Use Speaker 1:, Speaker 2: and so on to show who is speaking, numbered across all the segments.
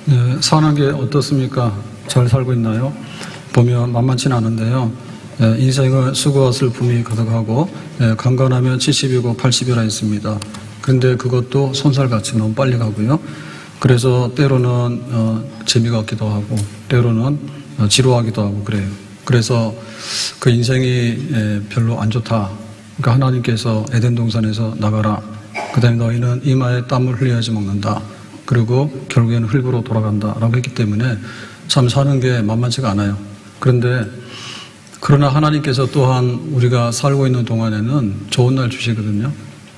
Speaker 1: 네, 사는 게 어떻습니까? 잘 살고 있나요? 보면 만만치는 않은데요. 인생은 수고와 슬픔이 가득하고 강건하면 70이고 80이라 있습니다. 그런데 그것도 손살같이 너무 빨리 가고요. 그래서 때로는 재미가 없기도 하고 때로는 지루하기도 하고 그래요. 그래서 그 인생이 별로 안 좋다. 그러니까 하나님께서 에덴 동산에서 나가라. 그 다음에 너희는 이마에 땀을 흘려야지 먹는다. 그리고 결국에는 흙으로 돌아간다라고 했기 때문에 참 사는 게 만만치가 않아요. 그러나 하나님께서 또한 우리가 살고 있는 동안에는 좋은 날 주시거든요.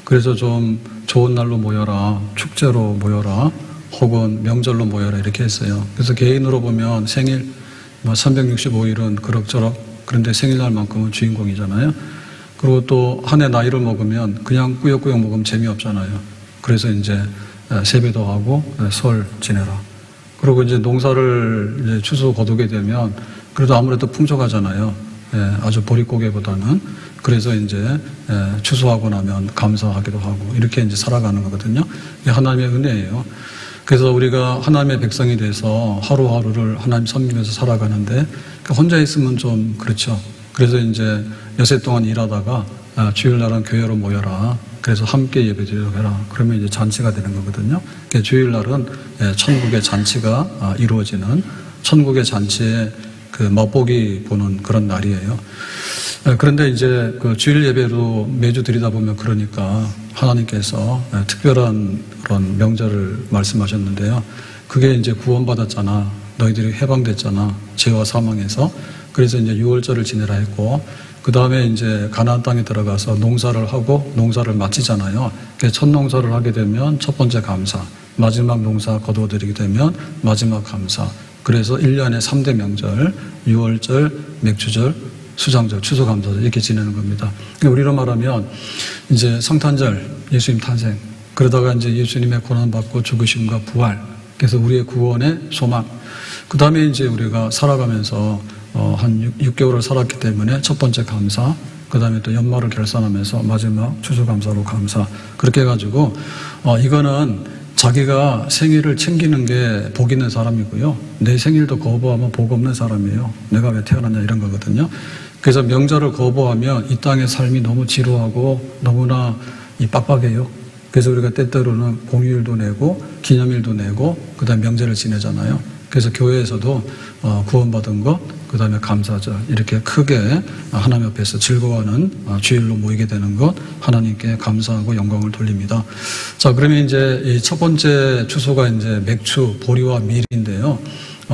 Speaker 1: 그래서 좀 좋은 날로 모여라, 축제로 모여라, 혹은 명절로 모여라 이렇게 했어요. 그래서 개인으로 보면 생일 365일은 그럭저럭, 그런데 생일날만큼은 주인공이잖아요. 그리고 또 한 해 나이를 먹으면 그냥 꾸역꾸역 먹으면 재미없잖아요. 그래서 이제 세배도 하고 설 지내라. 그리고 이제 농사를 이제 추수 거두게 되면 그래도 아무래도 풍족하잖아요. 아주 보릿고개보다는. 그래서 이제 추수하고 나면 감사하기도 하고 이렇게 이제 살아가는 거거든요. 이게 하나님의 은혜예요. 그래서 우리가 하나님의 백성이 돼서 하루하루를 하나님 섬기면서 살아가는데 혼자 있으면 좀 그렇죠. 그래서 이제 여세 동안 일하다가 주일날은 교회로 모여라. 그래서 함께 예배드리도록 해라. 그러면 이제 잔치가 되는 거거든요. 주일날은 천국의 잔치가 이루어지는 천국의 잔치에 그 맛보기 보는 그런 날이에요. 그런데 이제 그 주일 예배로 매주 드리다 보면 그러니까 하나님께서 특별한 그런 명절을 말씀하셨는데요. 그게 이제 구원받았잖아. 너희들이 해방됐잖아. 죄와 사망에서. 그래서 이제 유월절을 지내라 했고, 그 다음에 이제 가나안 땅에 들어가서 농사를 하고 농사를 마치잖아요. 첫 농사를 하게 되면 첫 번째 감사, 마지막 농사 거두어들이게 되면 마지막 감사. 그래서 1년에 3대 명절, 유월절, 맥주절, 수장절, 추수감사절 이렇게 지내는 겁니다. 우리로 말하면 이제 성탄절, 예수님 탄생, 그러다가 이제 예수님의 고난받고 죽으심과 부활, 그래서 우리의 구원의 소망. 그 다음에 이제 우리가 살아가면서 한 6개월을 살았기 때문에 첫 번째 감사, 그 다음에 또 연말을 결산하면서 마지막 추수감사로 감사. 그렇게 해가지고 이거는 자기가 생일을 챙기는 게 복 있는 사람이고요. 내 생일도 거부하면 복 없는 사람이에요. 내가 왜 태어났냐 이런 거거든요. 그래서 명절을 거부하면 이 땅의 삶이 너무 지루하고 너무나 빡빡해요. 그래서 우리가 때때로는 공휴일도 내고 기념일도 내고 그 다음에 명절을 지내잖아요. 그래서 교회에서도 구원받은 것, 그 다음에 감사절 이렇게 크게 하나님 앞에서 즐거워하는 주일로 모이게 되는 것, 하나님께 감사하고 영광을 돌립니다. 자, 그러면 이제 이 첫 번째 추수가 이제 맥주, 보리와 밀인데요.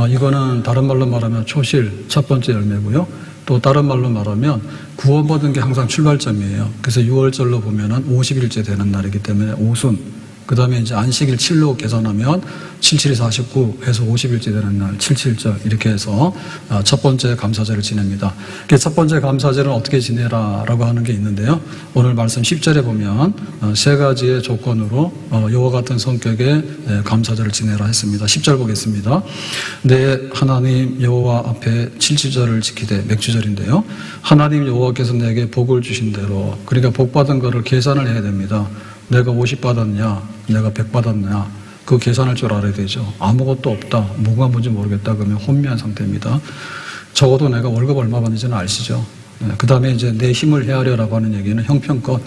Speaker 1: 이거는 다른 말로 말하면 초실, 첫 번째 열매고요. 또 다른 말로 말하면 구원받은 게 항상 출발점이에요. 그래서 6월절로 보면은 50일째 되는 날이기 때문에 오순. 그 다음에 이제 안식일 7로 계산하면 77이 49 해서 50일째 되는 날 77절 이렇게 해서 첫 번째 감사절을 지냅니다. 첫 번째 감사절은 어떻게 지내라 라고 하는 게 있는데요. 오늘 말씀 10절에 보면 세 가지의 조건으로 여호와 같은 성격의 감사절을 지내라 했습니다. 10절 보겠습니다. 내 하나님 여호와 앞에 77절을 지키되 맥주절인데요. 하나님 여호와께서 내게 복을 주신 대로, 그러니까 복 받은 거를 계산을 해야 됩니다. 내가 50 받았냐, 내가 100 받았냐, 그 계산할 줄 알아야 되죠. 아무것도 없다, 뭐가 뭔지 모르겠다 그러면 혼미한 상태입니다. 적어도 내가 월급 얼마 받는지는 아시죠. 그 다음에 이제 내 힘을 헤아려라고 하는 얘기는 형편껏,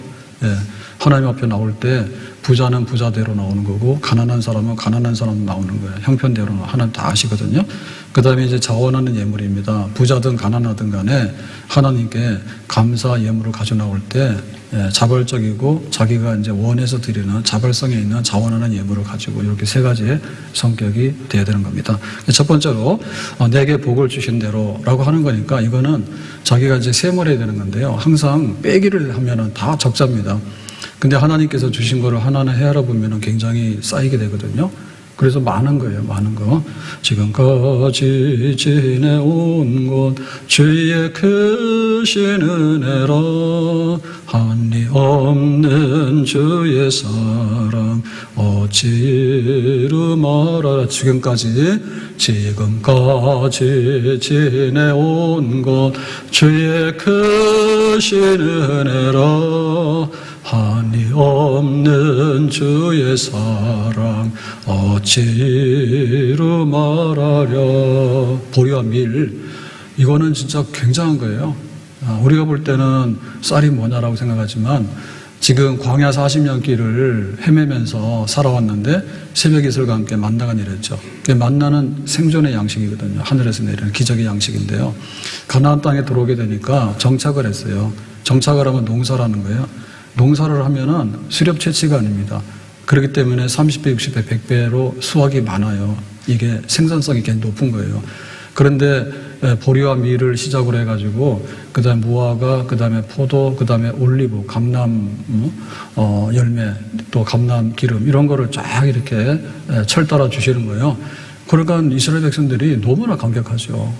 Speaker 1: 하나님 앞에 나올 때 부자는 부자대로 나오는 거고 가난한 사람은 가난한 사람 나오는 거예요. 형편대로 하나님 다 아시거든요. 그 다음에 이제 자원하는 예물입니다. 부자든 가난하든 간에 하나님께 감사 예물을 가져 나올 때 자발적이고 자기가 이제 원해서 드리는 자발성에 있는 자원하는 예물을 가지고 이렇게 세 가지의 성격이 돼야 되는 겁니다. 첫 번째로 내게 복을 주신 대로라고 하는 거니까 이거는 자기가 이제 세물해야 되는 건데요. 항상 빼기를 하면은 다 적자입니다. 근데 하나님께서 주신 거를 하나하나 헤아려 보면은 굉장히 쌓이게 되거든요. 그래서 많은 거예요, 많은 거. 지금까지 지내온 것 주의 크신 은혜라, 한이 없는 주의 사랑 어찌 이루마라. 지금까지 지내온 것 주의 크신 은혜라, 한이 없는 주의 사랑 어찌 이루 말하랴. 보리와 밀, 이거는 진짜 굉장한 거예요. 우리가 볼 때는 쌀이 뭐냐라고 생각하지만 지금 광야 40년 길을 헤매면서 살아왔는데 새벽 이슬과 함께 만나가 내렸죠. 만나는 생존의 양식이거든요. 하늘에서 내리는 기적의 양식인데요. 가나안 땅에 들어오게 되니까 정착을 했어요. 정착을 하면 농사를 거예요. 농사를 하면은 수렵 채취가 아닙니다. 그렇기 때문에 30배, 60배, 100배로 수확이 많아요. 이게 생산성이 굉장히 높은 거예요. 그런데 보리와 밀을 시작으로 해가지고 그 다음에 무화과, 그 다음에 포도, 그 다음에 올리브, 감람 열매, 또 감람 기름 이런 거를 쫙 이렇게 철 따라 주시는 거예요. 그러니까 이스라엘 백성들이 너무나 감격하죠.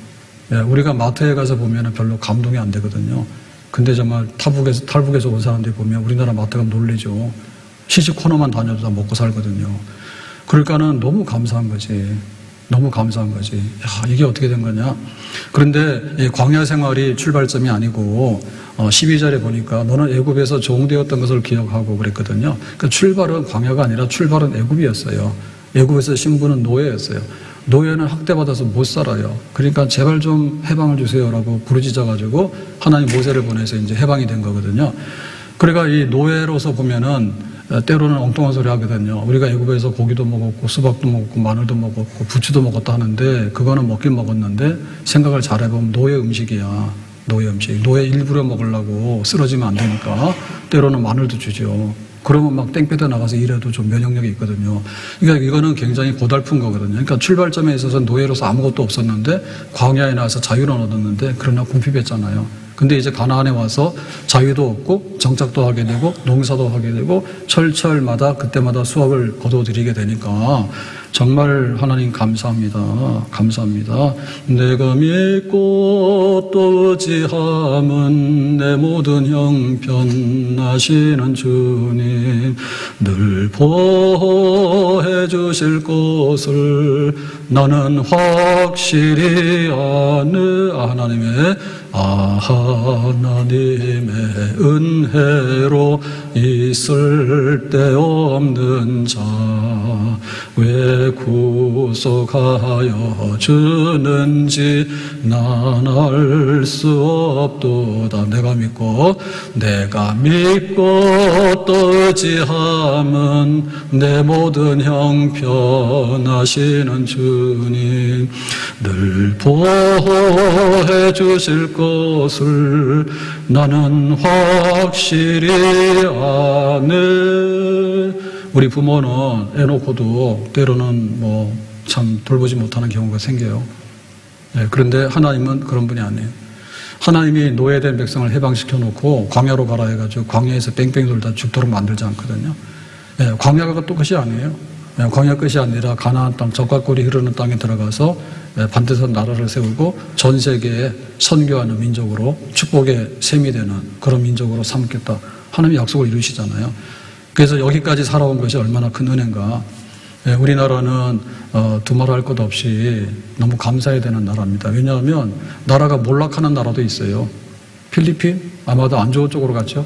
Speaker 1: 우리가 마트에 가서 보면 별로 감동이 안 되거든요. 근데 정말 탈북에서 온 사람들이 보면 우리나라 마트 가면 놀래죠. 시식 코너만 다녀도 다 먹고 살거든요. 그러니까는 너무 감사한 거지. 너무 감사한 거지. 야, 이게 어떻게 된 거냐. 그런데 이 광야 생활이 출발점이 아니고 12절에 보니까 너는 애굽에서 종되었던 것을 기억하고 그랬거든요. 그러니까 출발은 광야가 아니라 출발은 애굽이었어요. 애굽에서 신부는 노예였어요. 노예는 학대받아서 못 살아요. 그러니까 제발 좀 해방을 주세요라고 부르짖어가지고 하나님 모세를 보내서 이제 해방이 된 거거든요. 그러니까 이 노예로서 보면은 때로는 엉뚱한 소리 하거든요. 우리가 애굽에서 고기도 먹었고 수박도 먹었고 마늘도 먹었고 부추도 먹었다 하는데 그거는 먹긴 먹었는데 생각을 잘 해보면 노예 음식이야. 노예 음식. 노예 일부러 먹으려고 쓰러지면 안 되니까 때로는 마늘도 주죠. 그러면 막 땡볕에 나가서 일해도 좀 면역력이 있거든요. 그러니까 이거는 굉장히 고달픈 거거든요. 그러니까 출발점에 있어서 노예로서 아무것도 없었는데 광야에 나와서 자유를 얻었는데 그러나 궁핍했잖아요. 근데 이제 가나안에 와서 자유도 얻고 정착도 하게 되고 농사도 하게 되고 철철마다 그때마다 수확을 거둬들이게 되니까 정말 하나님 감사합니다. 감사합니다. 내가 믿고 또 의지함은 내 모든 형편 아시는 주님 늘 보호해 주실 것을 나는 확실히 아는 하나님의 은혜로 있을 데 없는 자 왜 구속하여 주는지 난 알 수 없도다. 내가 믿고 또 의지함은 내 모든 형편 아시는 주님 늘 보호해 주실 것을 나는 확실히 아네. 우리 부모는 애 놓고도 때로는 참 돌보지 못하는 경우가 생겨요. 그런데 하나님은 그런 분이 아니에요. 하나님이 노예된 백성을 해방시켜 놓고 광야로 가라 해가지고 광야에서 뺑뺑 돌다 죽도록 만들지 않거든요. 광야가 또 끝이 아니에요. 광야 끝이 아니라 가나안 땅, 젖과 꿀이 흐르는 땅에 들어가서 반드시 나라를 세우고 전 세계에 선교하는 민족으로 축복의 셈이 되는 그런 민족으로 삼겠다. 하나님이 약속을 이루시잖아요. 그래서 여기까지 살아온 것이 얼마나 큰 은혜인가. 우리나라는 두말할 것 없이 너무 감사해야 되는 나라입니다. 왜냐하면 나라가 몰락하는 나라도 있어요. 필리핀? 아마도 안 좋은 쪽으로 갔죠.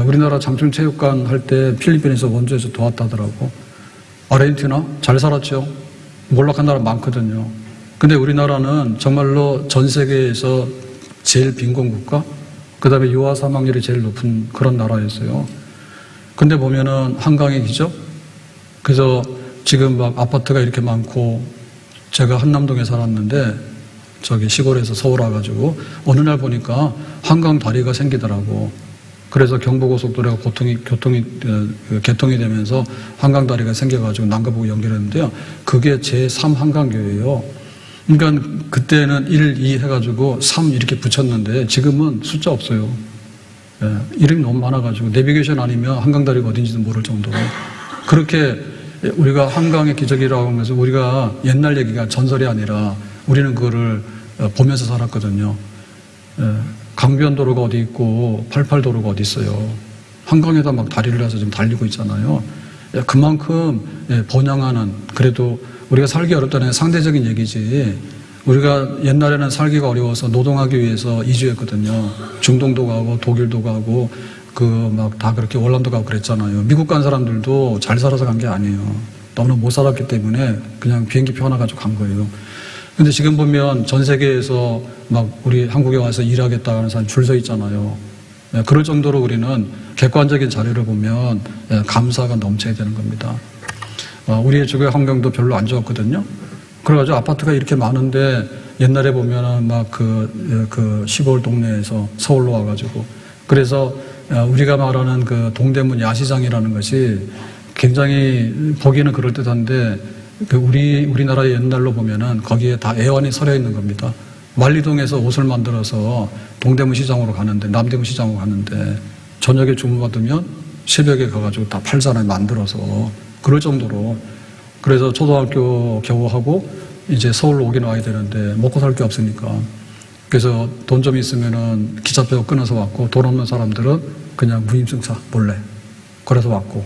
Speaker 1: 우리나라 장충체육관 할 때 필리핀에서 원주에서 도왔다더라고. 아르헨티나? 잘 살았죠. 몰락한 나라 많거든요. 근데 우리나라는 정말로 전 세계에서 제일 빈곤 국가, 그 다음에 유아 사망률이 제일 높은 그런 나라였어요. 근데 보면은 한강의 기적? 그래서 지금 막 아파트가 이렇게 많고, 제가 한남동에 살았는데, 저기 시골에서 서울 와가지고, 어느 날 보니까 한강 다리가 생기더라고. 그래서 경부고속도로가 개통이 되면서 한강 다리가 생겨가지고 남가북 연결했는데요. 그게 제3 한강교예요. 그러니까 그때는 1, 2 해가지고 3 이렇게 붙였는데, 지금은 숫자 없어요. 이름이 너무 많아가지고 내비게이션 아니면 한강다리가 어딘지도 모를 정도로 그렇게 우리가 한강의 기적이라고 하면서 우리가 옛날 얘기가 전설이 아니라 우리는 그거를 보면서 살았거든요. 강변도로가 어디 있고 88도로가 어디 있어요. 한강에다 막 다리를 해서 지금 달리고 있잖아요. 그만큼 번영하는, 그래도 우리가 살기 어렵다는 상대적인 얘기지, 우리가 옛날에는 살기가 어려워서 노동하기 위해서 이주했거든요. 중동도 가고 독일도 가고 막 다 그렇게 월남도 가고 그랬잖아요. 미국 간 사람들도 잘 살아서 간 게 아니에요. 너무나 못 살았기 때문에 그냥 비행기표 하나 가지고 간 거예요. 근데 지금 보면 전 세계에서 막 우리 한국에 와서 일하겠다는 사람 줄 서 있잖아요. 그럴 정도로 우리는 객관적인 자료를 보면 감사가 넘쳐야 되는 겁니다. 우리의 주거 환경도 별로 안 좋았거든요. 그래가지고 아파트가 이렇게 많은데 옛날에 보면은 막 그 시골 동네에서 서울로 와가지고 그래서 우리가 말하는 그 동대문 야시장이라는 것이 굉장히 보기에는 그럴듯한데 우리나라의 옛날로 보면은 거기에 다 애완이 서려 있는 겁니다. 만리동에서 옷을 만들어서 동대문 시장으로 가는데, 남대문 시장으로 가는데, 저녁에 주문받으면 새벽에 가가지고 다 팔잖아요. 만들어서. 그럴 정도로. 그래서 초등학교 겨우 하고 이제 서울로 오긴 와야 되는데 먹고 살 게 없으니까. 그래서 돈 좀 있으면은 기차표 끊어서 왔고, 돈 없는 사람들은 그냥 무임승차 몰래 그래서 왔고,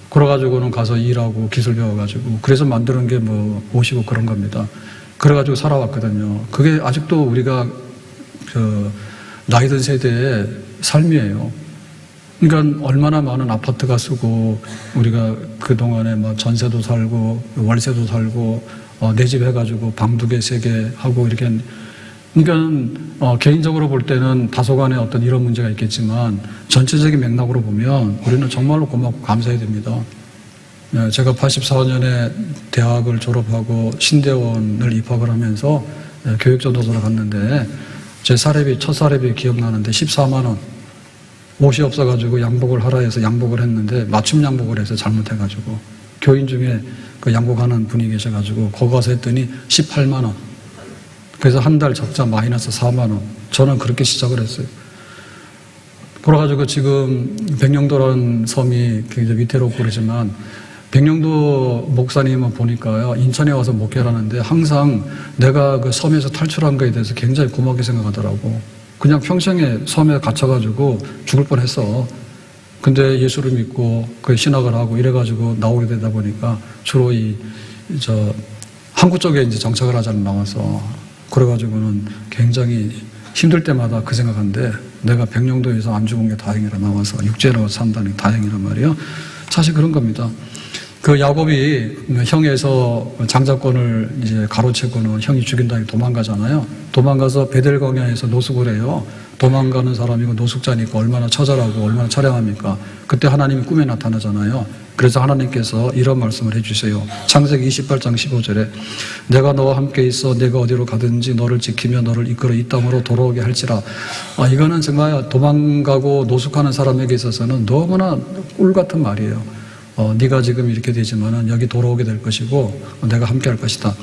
Speaker 1: 그래가지고는 가서 일하고 기술 배워가지고 그래서 만드는 게 뭐 옷이고 그런 겁니다. 그래가지고 살아왔거든요. 그게 아직도 우리가 나이 든 세대의 삶이에요. 그러니까 얼마나 많은 아파트가 쓰고 우리가 그동안에 뭐 전세도 살고 월세도 살고 내 집 해가지고 방 2개, 3개 하고 이렇게. 그러니까 개인적으로 볼 때는 다소간에 어떤 이런 문제가 있겠지만 전체적인 맥락으로 보면 우리는 정말로 고맙고 감사해야 됩니다. 제가 84년에 대학을 졸업하고 신대원을 입학을 하면서 교육전도소를 갔는데 제 사례비, 첫 사례비 기억나는데 14만 원. 옷이 없어가지고 양복을 하라 해서 양복을 했는데 맞춤 양복을 해서 잘못해가지고 교인 중에 그 양복하는 분이 계셔가지고 거기 가서 했더니 18만 원. 그래서 한 달 적자 마이너스 4만 원. 저는 그렇게 시작을 했어요. 그래가지고 지금 백령도라는 섬이 굉장히 위태롭고 그러지만 백령도 목사님은 보니까요, 인천에 와서 목회를 하는데 항상 내가 그 섬에서 탈출한 거에 대해서 굉장히 고맙게 생각하더라고. 그냥 평생에 섬에 갇혀가지고 죽을 뻔 했어. 근데 예수를 믿고 그 신학을 하고 이래가지고 나오게 되다 보니까 주로 항구 쪽에 이제 정착을 하자는 나와서 그래가지고는 굉장히 힘들 때마다 그 생각하는데 내가 백령도에서 안 죽은 게 다행이라 나와서 육지로 산다는 게 다행이란 말이에요. 사실 그런 겁니다. 그 야곱이 형에서 장자권을 이제 가로채고는 형이 죽인다니 도망가잖아요. 도망가서 베델 광야에서 노숙을 해요. 도망가는 사람이고 노숙자니까 얼마나 처절하고 얼마나 처량합니까? 그때 하나님이 꿈에 나타나잖아요. 그래서 하나님께서 이런 말씀을 해주세요. 창세기 28장 15절에 내가 너와 함께 있어 내가 어디로 가든지 너를 지키며 너를 이끌어 이 땅으로 돌아오게 할지라. 이거는 정말 도망가고 노숙하는 사람에게 있어서는 너무나 꿀 같은 말이에요. 네가 지금 이렇게 되지만은 여기 돌아오게 될 것이고 내가 함께 할 것이다.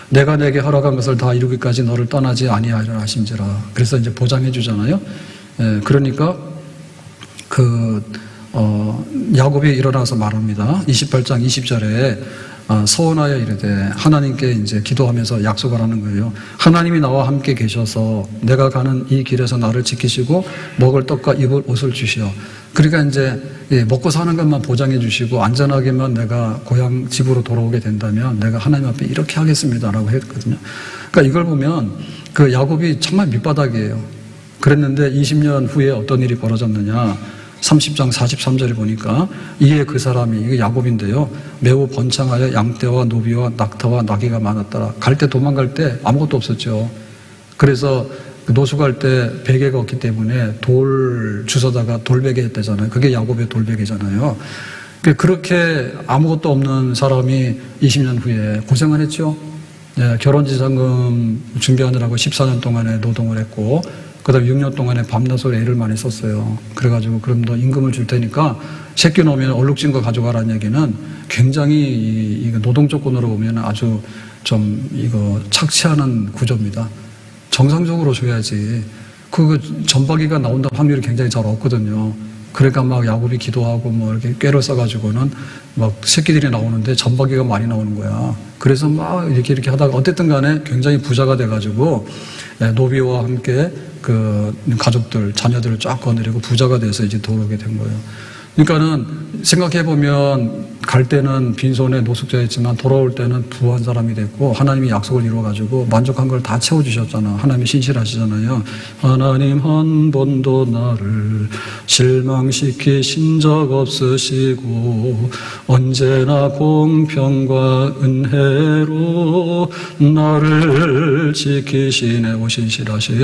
Speaker 1: 내가 내게 허락한 것을 다 이루기까지 너를 떠나지 아니하리라 하심지라. 그래서 이제 보장해 주잖아요. 그러니까 야곱이 일어나서 말합니다. 28장 20절에 서원하여 이르되 하나님께 이제 기도하면서 약속을 하는 거예요. 하나님이 나와 함께 계셔서 내가 가는 이 길에서 나를 지키시고 먹을 떡과 입을 옷을 주시오. 그러니까 이제 먹고 사는 것만 보장해 주시고 안전하게만 내가 고향 집으로 돌아오게 된다면 내가 하나님 앞에 이렇게 하겠습니다라고 했거든요. 그러니까 이걸 보면 그 야곱이 정말 밑바닥이에요. 그랬는데 20년 후에 어떤 일이 벌어졌느냐. 30장 43절에 보니까 이에 그 사람이, 이게 야곱인데요, 매우 번창하여 양떼와 노비와 낙타와 나귀가 많았더라. 갈 때 도망갈 때 아무것도 없었죠. 그래서 노숙할 때 베개가 없기 때문에 돌 주워다가 돌베개 했다잖아요. 그게 야곱의 돌베개잖아요. 그렇게 아무것도 없는 사람이 20년 후에 고생을 했죠. 결혼지상금 준비하느라고 14년 동안에 노동을 했고 그 다음에 6년 동안에 밤낮으로 애를 많이 썼어요. 그래가지고 그럼 너 임금을 줄 테니까 새끼 놓으면 얼룩진 거 가져가라는 얘기는 굉장히 이거 노동 조건으로 보면 아주 좀 이거 착취하는 구조입니다. 정상적으로 줘야지. 그 전박이가 나온다는 확률이 굉장히 잘 없거든요. 그러니까 막 야곱이 기도하고 뭐 이렇게 꾀를 써가지고는 막 새끼들이 나오는데 전박이가 많이 나오는 거야. 그래서 막 이렇게 하다가 어쨌든 간에 굉장히 부자가 돼가지고 노비와 함께 그 가족들, 자녀들을 쫙 거느리고 부자가 돼서 이제 돌아오게 된 거예요. 그러니까는 생각해보면 갈 때는 빈손에 노숙자였지만 돌아올 때는 부한 사람이 됐고 하나님이 약속을 이루어가지고 만족한 걸 다 채워주셨잖아. 하나님이 신실하시잖아요. 하나님 한 번도 나를 실망시키신 적 없으시고 언제나 공평과 은혜로 나를 지키시네. 오신실하신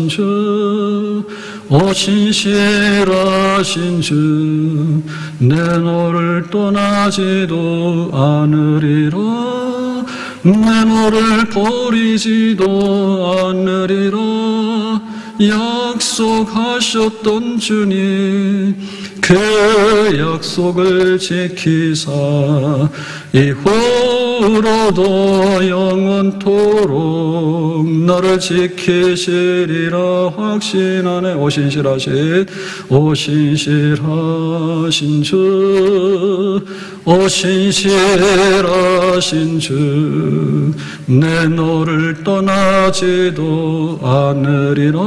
Speaker 1: 주, 오신실하신 주, 내 너를 떠나지도 않으리라, 내 너를 버리지도 않으리라. 약속하셨던 주님, 그 약속을 지키사 이후로도 영원토록 나를 지키시리라 확신하네. 오신실하신 주, 오신실하신 주, 내 너를 떠나지도 않으리라,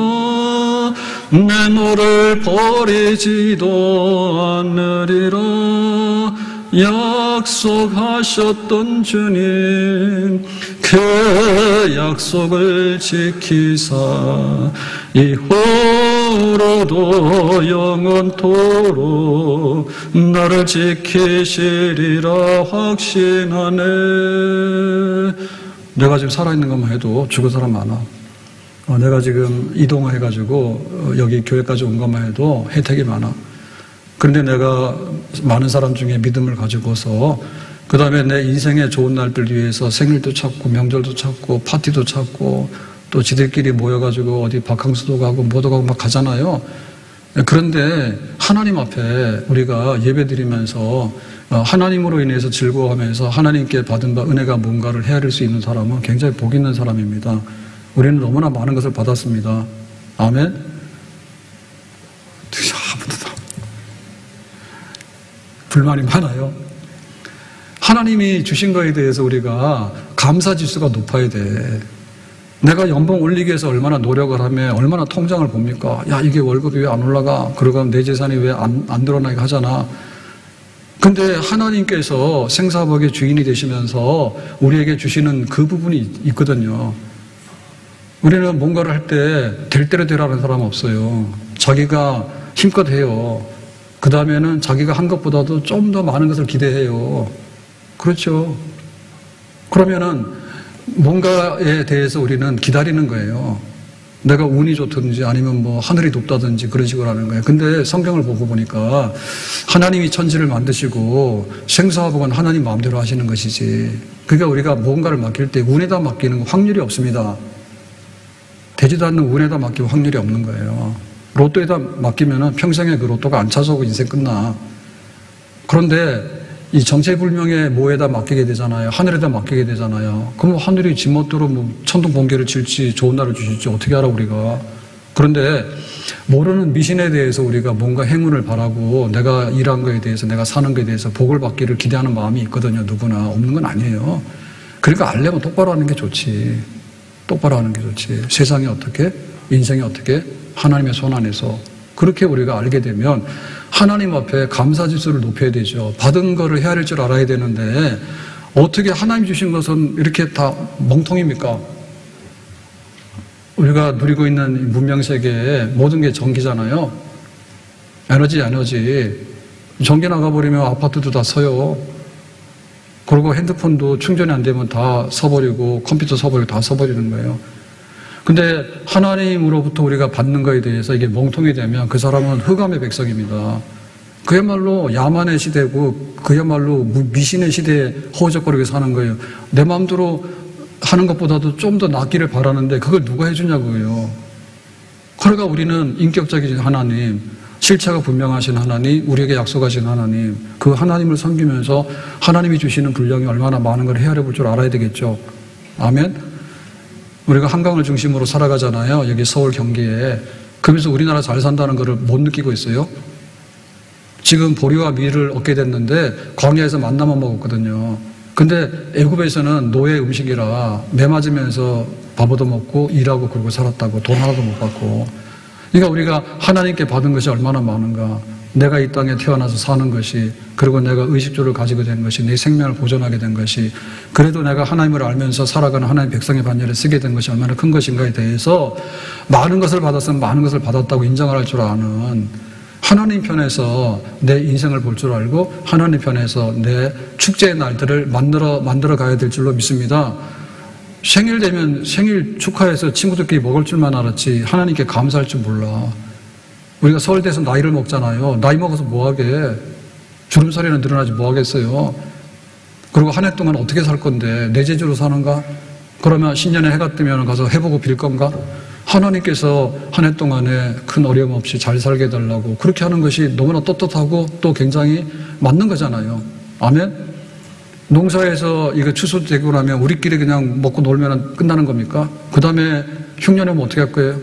Speaker 1: 내 너를 버리지도 않으리라. 약속하셨던 주님, 그 약속을 지키사 이후로도 영원토록 나를 지키시리라 확신하네. 내가 지금 살아있는 것만 해도 죽을 사람 많아. 내가 지금 이동해가지고 여기 교회까지 온 것만 해도 혜택이 많아. 그런데 내가 많은 사람 중에 믿음을 가지고서 그 다음에 내 인생의 좋은 날들 위해서 생일도 찾고 명절도 찾고 파티도 찾고 또 지들끼리 모여가지고 어디 바캉스도 가고 뭐도 가고 막 가잖아요. 그런데 하나님 앞에 우리가 예배드리면서 하나님으로 인해서 즐거워하면서 하나님께 받은 바 은혜가 뭔가를 헤아릴 수 있는 사람은 굉장히 복 있는 사람입니다. 우리는 너무나 많은 것을 받았습니다. 아멘. 불만이 많아요. 하나님이 주신 거에 대해서 우리가 감사지수가 높아야 돼. 내가 연봉 올리기 위해서 얼마나 노력을 하면 얼마나 통장을 봅니까? 야, 이게 월급이 왜 안 올라가? 그러고 내 재산이 왜 안 늘어나게 하잖아. 근데 하나님께서 생사복의 주인이 되시면서 우리에게 주시는 그 부분이 있거든요. 우리는 뭔가를 할 때 될 대로 되라는 사람은 없어요. 자기가 힘껏 해요. 그 다음에는 자기가 한 것보다도 좀 더 많은 것을 기대해요. 그렇죠. 그러면은 뭔가에 대해서 우리는 기다리는 거예요. 내가 운이 좋든지 아니면 뭐 하늘이 높다든지 그런 식으로 하는 거예요. 근데 성경을 보고 보니까 하나님이 천지를 만드시고 생사화복은 하나님 마음대로 하시는 것이지. 그러니까 우리가 뭔가를 맡길 때 운에다 맡기는 확률이 없습니다. 되지도 않는 운에다 맡기면 확률이 없는 거예요. 로또에다 맡기면 평생에 그 로또가 안 찾아오고 인생 끝나. 그런데 이 정체불명의 뭐에다 맡기게 되잖아요. 하늘에다 맡기게 되잖아요. 그럼 하늘이 지멋대로 뭐 천둥 번개를 칠지 좋은 날을 주실지 어떻게 알아 우리가. 그런데 모르는 미신에 대해서 우리가 뭔가 행운을 바라고 내가 일한 거에 대해서 내가 사는 거에 대해서 복을 받기를 기대하는 마음이 있거든요. 누구나. 없는 건 아니에요. 그러니까 알려면 똑바로 하는 게 좋지. 똑바로 하는 게 좋지. 세상이 어떻게, 인생이 어떻게, 하나님의 손 안에서 그렇게 우리가 알게 되면 하나님 앞에 감사지수를 높여야 되죠. 받은 거를 헤아릴 줄 알아야 되는데 어떻게 하나님 주신 것은 이렇게 다 멍통입니까? 우리가 누리고 있는 문명세계에 모든 게 전기잖아요. 에너지. 전기 나가버리면 아파트도 다 서요. 그리고 핸드폰도 충전이 안 되면 다 서버리고 컴퓨터 서버리고 다 서버리는 거예요. 근데 하나님으로부터 우리가 받는 거에 대해서 이게 멍통이 되면 그 사람은 흑암의 백성입니다. 그야말로 야만의 시대고 그야말로 미신의 시대에 허우적거리게 사는 거예요. 내 마음대로 하는 것보다도 좀 더 낫기를 바라는데 그걸 누가 해주냐고요. 그러니까 우리는 인격적인 하나님, 실체가 분명하신 하나님, 우리에게 약속하신 하나님, 그 하나님을 섬기면서 하나님이 주시는 분량이 얼마나 많은 걸 헤아려 볼 줄 알아야 되겠죠. 아멘. 우리가 한강을 중심으로 살아가잖아요. 여기 서울 경기에. 그러면서 우리나라 잘 산다는 것을 못 느끼고 있어요. 지금 보리와 밀을 얻게 됐는데 광야에서 만나만 먹었거든요. 근데 애굽에서는 노예 음식이라 매 맞으면서 밥 얻어먹고 일하고 그러고 살았다고. 돈 하나도 못 받고. 그러니까 우리가 하나님께 받은 것이 얼마나 많은가. 내가 이 땅에 태어나서 사는 것이, 그리고 내가 의식주를 가지게 된 것이, 내 생명을 보존하게 된 것이, 그래도 내가 하나님을 알면서 살아가는 하나님 백성의 반열에 쓰게 된 것이 얼마나 큰 것인가에 대해서 많은 것을 받았으면 많은 것을 받았다고 인정을 할 줄 아는, 하나님 편에서 내 인생을 볼 줄 알고 하나님 편에서 내 축제의 날들을 만들어 가야 될 줄로 믿습니다. 생일 되면 생일 축하해서 친구들끼리 먹을 줄만 알았지 하나님께 감사할 줄 몰라. 우리가 서울대에서 나이를 먹잖아요. 나이 먹어서 뭐하게, 주름살이는 늘어나지 뭐하겠어요. 그리고 한 해 동안 어떻게 살 건데, 내 재주로 사는가? 그러면 신년에 해가 뜨면 가서 해보고 빌 건가? 하나님께서 한 해 동안에 큰 어려움 없이 잘 살게 해달라고 그렇게 하는 것이 너무나 떳떳하고 또 굉장히 맞는 거잖아요. 아멘? 농사에서 이거 추수되고 나면 우리끼리 그냥 먹고 놀면 끝나는 겁니까? 그 다음에 흉년에 오면 어떻게 할 거예요?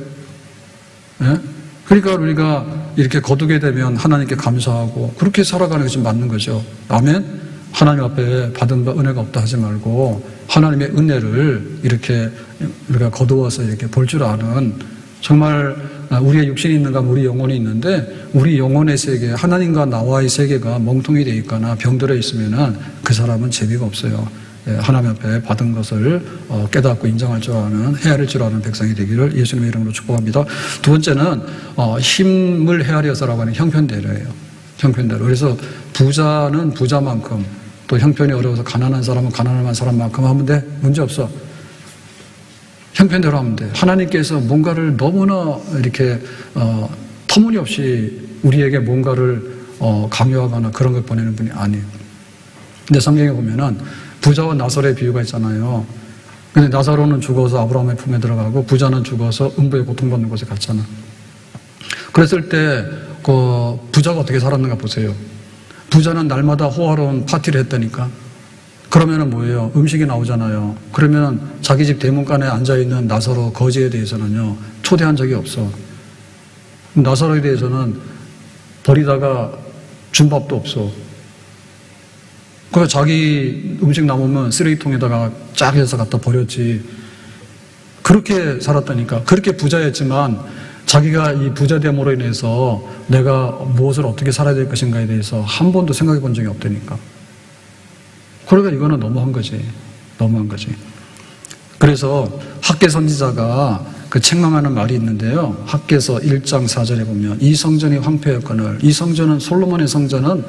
Speaker 1: 예? 그러니까 우리가 이렇게 거두게 되면 하나님께 감사하고 그렇게 살아가는 것이 맞는 거죠. 아멘? 하나님 앞에 받은 바 은혜가 없다 하지 말고 하나님의 은혜를 이렇게 우리가 거두어서 이렇게 볼 줄 아는, 정말 우리의 육신이 있는가 하면 우리 영혼이 있는데 우리 영혼의 세계, 하나님과 나와의 세계가 멍통이 되어 있거나 병들어 있으면 그 사람은 재미가 없어요. 하나님 앞에 받은 것을 깨닫고 인정할 줄 아는, 헤아릴 줄 아는 백성이 되기를 예수님의 이름으로 축복합니다. 두 번째는 힘을 헤아려서라고 하는 형편대로예요. 형편대로. 그래서 부자는 부자만큼, 또 형편이 어려워서 가난한 사람은 가난한 사람만큼 하면 돼. 문제 없어. 형편대로 하면 돼. 하나님께서 뭔가를 너무나 이렇게 터무니없이 우리에게 뭔가를 강요하거나 그런 걸 보내는 분이 아니에요. 근데 성경에 보면은 부자와 나사로의 비유가 있잖아요. 근데 나사로는 죽어서 아브라함의 품에 들어가고 부자는 죽어서 음부에 고통받는 곳에 갔잖아. 그랬을 때 그 부자가 어떻게 살았는가 보세요. 부자는 날마다 호화로운 파티를 했다니까. 그러면은 뭐예요? 음식이 나오잖아요. 그러면 자기 집 대문간에 앉아있는 나사로 거지에 대해서는요, 초대한 적이 없어. 나사로에 대해서는 버리다가 준 밥도 없어. 그러니까 자기 음식 남으면 쓰레기통에다가 쫙 해서 갖다 버렸지. 그렇게 살았다니까. 그렇게 부자였지만 자기가 이 부자됨으로 인해서 내가 무엇을 어떻게 살아야 될 것인가에 대해서 한 번도 생각해 본 적이 없다니까. 그러니까 이거는 너무한 거지. 너무한 거지. 그래서 학개 선지자가 그 책망하는 말이 있는데요. 학개서 1장 4절에 보면 이 성전이 황폐였거늘, 이 성전은, 솔로몬의 성전은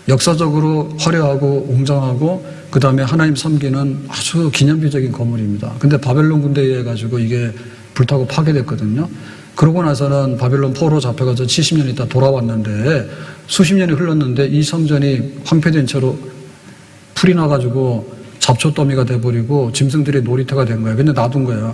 Speaker 1: 역사적으로 화려하고 웅장하고 그 다음에 하나님 섬기는 아주 기념비적인 건물입니다. 근데 바벨론 군대에 의해 가지고 이게 불타고 파괴됐거든요. 그러고 나서는 바벨론 포로 잡혀가서 70년 있다 돌아왔는데 수십 년이 흘렀는데 이 성전이 황폐된 채로 풀이 나가지고 잡초더미가 돼버리고 짐승들이 놀이터가 된 거야. 근데 놔둔 거야.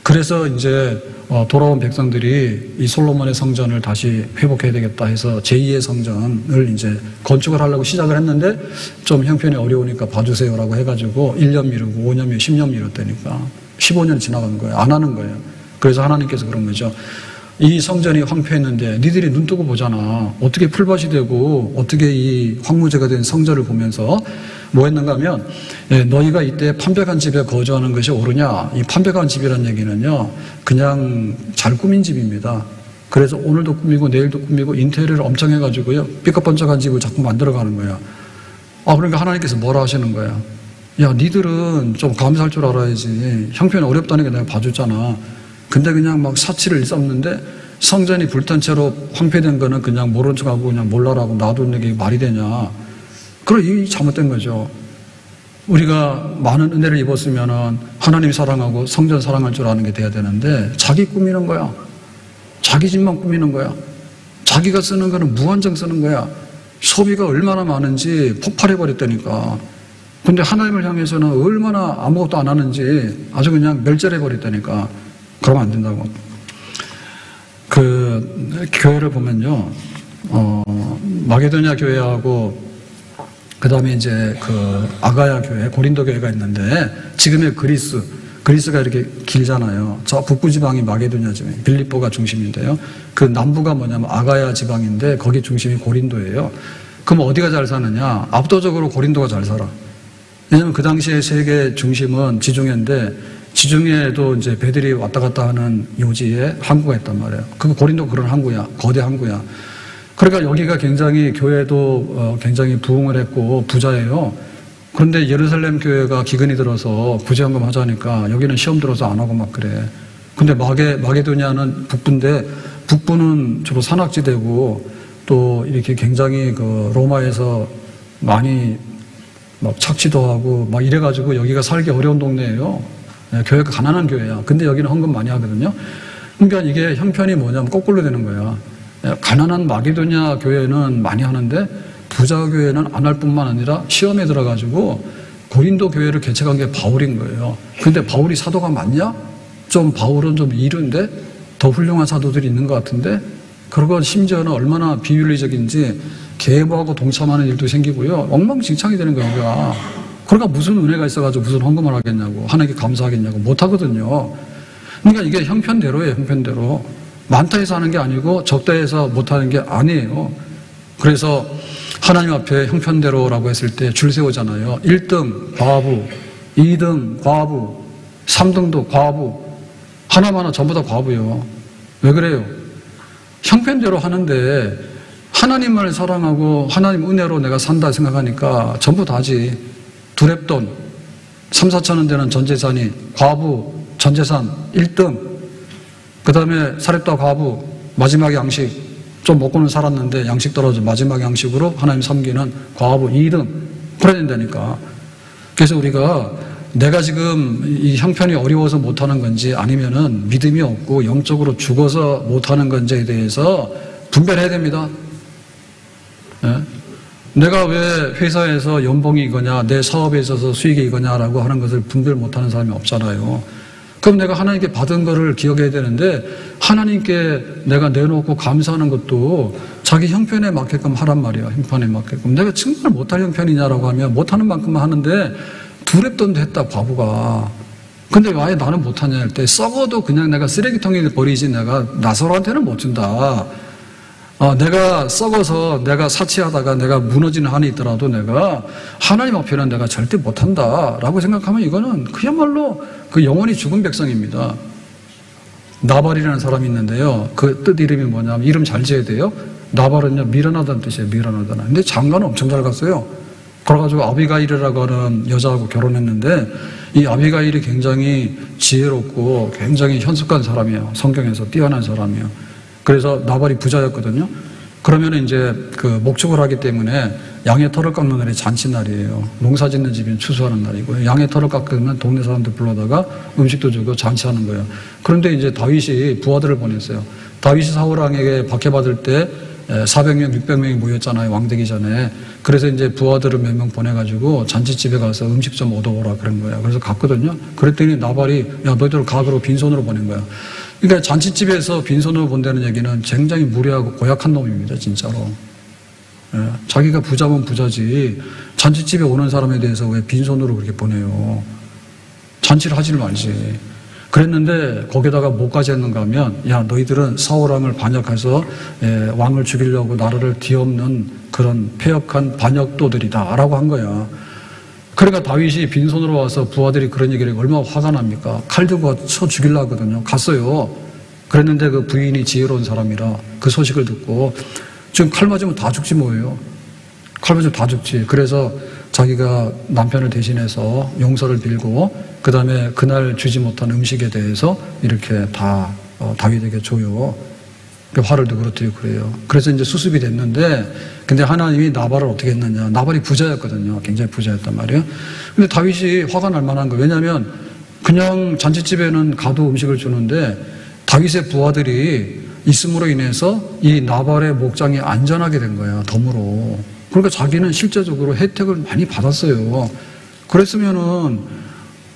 Speaker 1: 그래서 이제 돌아온 백성들이 이 솔로몬의 성전을 다시 회복해야 되겠다 해서 제2의 성전을 이제 건축을 하려고 시작을 했는데 좀 형편이 어려우니까 봐주세요라고 해가지고 1년 미루고 5년 미루고 10년 미뤘다니까. 15년이 지나간 거예요. 안 하는 거예요. 그래서 하나님께서 그런 거죠. 이 성전이 황폐했는데 니들이 눈 뜨고 보잖아. 어떻게 풀밭이 되고 어떻게 이 황무지가 된 성전을 보면서 뭐 했는가 하면, 너희가 이때 판벽한 집에 거주하는 것이 옳으냐. 이 판벽한 집이라는 얘기는요, 그냥 잘 꾸민 집입니다. 그래서 오늘도 꾸미고 내일도 꾸미고 인테리어를 엄청 해가지고요, 삐까번쩍한 집을 자꾸 만들어가는 거야. 그러니까 하나님께서 뭐라 하시는 거야. 야, 니들은 좀 감사할 줄 알아야지. 형편이 어렵다는 게 내가 봐줬잖아. 근데 그냥 막 사치를 일삼는데 성전이 불탄 채로 황폐된 거는 그냥 모른 척하고 그냥 몰라라고 놔두는 게 말이 되냐. 그럼 이게 잘못된 거죠. 우리가 많은 은혜를 입었으면은 하나님 사랑하고 성전 사랑할 줄 아는 게 돼야 되는데 자기 꾸미는 거야. 자기 집만 꾸미는 거야. 자기가 쓰는 거는 무한정 쓰는 거야. 소비가 얼마나 많은지 폭발해버렸다니까. 근데 하나님을 향해서는 얼마나 아무것도 안 하는지 아주 그냥 멸절해버렸다니까. 그러면 안 된다고. 그 교회를 보면요, 마게도냐 교회하고 그 다음에 이제 그 아가야 교회, 고린도 교회가 있는데 지금의 그리스가 이렇게 길잖아요. 저 북부 지방이 마게도냐 지방, 빌립보가 중심인데요. 그 남부가 뭐냐면 아가야 지방인데 거기 중심이 고린도예요. 그럼 어디가 잘 사느냐? 압도적으로 고린도가 잘 살아. 왜냐면 그 당시에 세계 중심은 지중해인데 지중해에도 이제 배들이 왔다 갔다 하는 요지에 항구가 있단 말이에요. 그 고린도 그런 항구야. 거대 항구야. 그러니까 여기가 굉장히 교회도 굉장히 부흥을 했고 부자예요. 그런데 예루살렘 교회가 기근이 들어서 구제헌금 하자니까 여기는 시험 들어서 안 하고 막 그래. 근데 마게도냐는 북부인데 북부는 주로 산악지대고 또 이렇게 굉장히 그 로마에서 많이 막 착취도 하고 막 이래가지고 여기가 살기 어려운 동네예요. 교회가 가난한 교회야. 근데 여기는 헌금 많이 하거든요. 그러니까 이게 형편이 뭐냐면 거꾸로 되는 거야. 가난한 마게도냐 교회는 많이 하는데 부자 교회는 안 할 뿐만 아니라 시험에 들어가지고 고린도 교회를 개척한 게 바울인 거예요. 근데 바울이 사도가 맞냐? 좀 바울은 좀 이른데 더 훌륭한 사도들이 있는 것 같은데 그리고 심지어는 얼마나 비윤리적인지 계보하고 동참하는 일도 생기고요. 엉망진창이 되는 거야. 그러니까 무슨 은혜가 있어가지고 무슨 헌금을 하겠냐고 하나님께 감사하겠냐고 못하거든요. 그러니까 이게 형편대로예요. 형편대로. 많다 해서 하는 게 아니고 적다 해서 못하는 게 아니에요. 그래서 하나님 앞에 형편대로라고 했을 때 줄 세우잖아요. 1등 과부, 2등 과부, 3등도 과부, 하나마나 전부 다 과부요. 왜 그래요? 형편대로 하는데 하나님을 사랑하고 하나님 은혜로 내가 산다 생각하니까 전부 다지. 두렙돈 3, 4천 원 되는 전재산이 과부 전재산 1등, 그 다음에 사렙다 과부 마지막 양식 좀 먹고는 살았는데 양식 떨어져 마지막 양식으로 하나님 섬기는 과부 2등 그래야 된다니까. 그래서 우리가 내가 지금 이 형편이 어려워서 못하는 건지 아니면은 믿음이 없고 영적으로 죽어서 못하는 건지에 대해서 분별해야 됩니다. 예? 내가 왜 회사에서 연봉이 이거냐, 내 사업에 있어서 수익이 이거냐라고 하는 것을 분별 못하는 사람이 없잖아요. 그럼 내가 하나님께 받은 거를 기억해야 되는데 하나님께 내가 내놓고 감사하는 것도 자기 형편에 맞게끔 하란 말이야. 형편에 맞게끔. 내가 정말 못할 형편이냐라고 하면 못하는 만큼만 하는데 두렵던도 했다 바보가. 근데 왜 나는 못하냐 할 때 썩어도 그냥 내가 쓰레기통에 버리지 내가 나서로한테는 못 준다. 내가 썩어서 내가 사치하다가 내가 무너지는 한이 있더라도 내가 하나님 앞에는 내가 절대 못한다라고 생각하면 이거는 그야말로 그 영원히 죽은 백성입니다. 나발이라는 사람이 있는데요. 그 뜻 이름이 뭐냐면 이름 잘 지어야 돼요. 나발은요 미련하다는 뜻이에요. 미련하다는. 근데 장가는 엄청 잘 갔어요. 그래가지고 아비가일이라고 하는 여자하고 결혼했는데 이 아비가일이 굉장히 지혜롭고 굉장히 현숙한 사람이에요. 성경에서 뛰어난 사람이에요. 그래서 나발이 부자였거든요. 그러면 이제 그 목축을 하기 때문에 양의 털을 깎는 날이 잔치날이에요. 농사 짓는 집이 추수하는 날이고요. 양의 털을 깎으면 동네 사람들 불러다가 음식도 주고 잔치하는 거예요. 그런데 이제 다윗이 부하들을 보냈어요. 다윗이 사울왕에게 박해받을 때 400명, 600명이 모였잖아요. 왕되기 전에. 그래서 이제 부하들을 몇 명 보내가지고 잔치집에 가서 음식 좀 얻어오라 그런 거예요. 그래서 갔거든요. 그랬더니 나발이 야 너희들 가 그러고 빈손으로 보낸 거예요. 그러니까 잔치집에서 빈손으로 본다는 얘기는 굉장히 무례하고 고약한 놈입니다. 진짜로. 예, 자기가 부자면 부자지 잔치집에 오는 사람에 대해서 왜 빈손으로 그렇게 보내요. 잔치를 하지를 말지. 그랬는데 거기다가 뭐까지 했는가 하면 야 너희들은 사울왕을 반역해서 왕을 죽이려고 나라를 뒤엎는 그런 폐역한 반역도들이다 라고 한 거야. 그러니까 다윗이 빈손으로 와서 부하들이 그런 얘기를 얼마나 화가 납니까? 칼 들고 쳐 죽이려고 하거든요. 갔어요. 그랬는데 그 부인이 지혜로운 사람이라 그 소식을 듣고 지금 칼 맞으면 다 죽지 뭐예요. 칼 맞으면 다 죽지. 그래서 자기가 남편을 대신해서 용서를 빌고 그 다음에 그날 주지 못한 음식에 대해서 이렇게 다 다윗에게 줘요. 화를 누그러뜨리고 그래요. 그래서 이제 수습이 됐는데 근데 하나님이 나발을 어떻게 했느냐. 나발이 부자였거든요. 굉장히 부자였단 말이에요. 근데 다윗이 화가 날 만한 거예요. 왜냐하면 그냥 잔치집에는 가도 음식을 주는데 다윗의 부하들이 있음으로 인해서 이 나발의 목장이 안전하게 된 거야. 덤으로. 그러니까 자기는 실제적으로 혜택을 많이 받았어요. 그랬으면은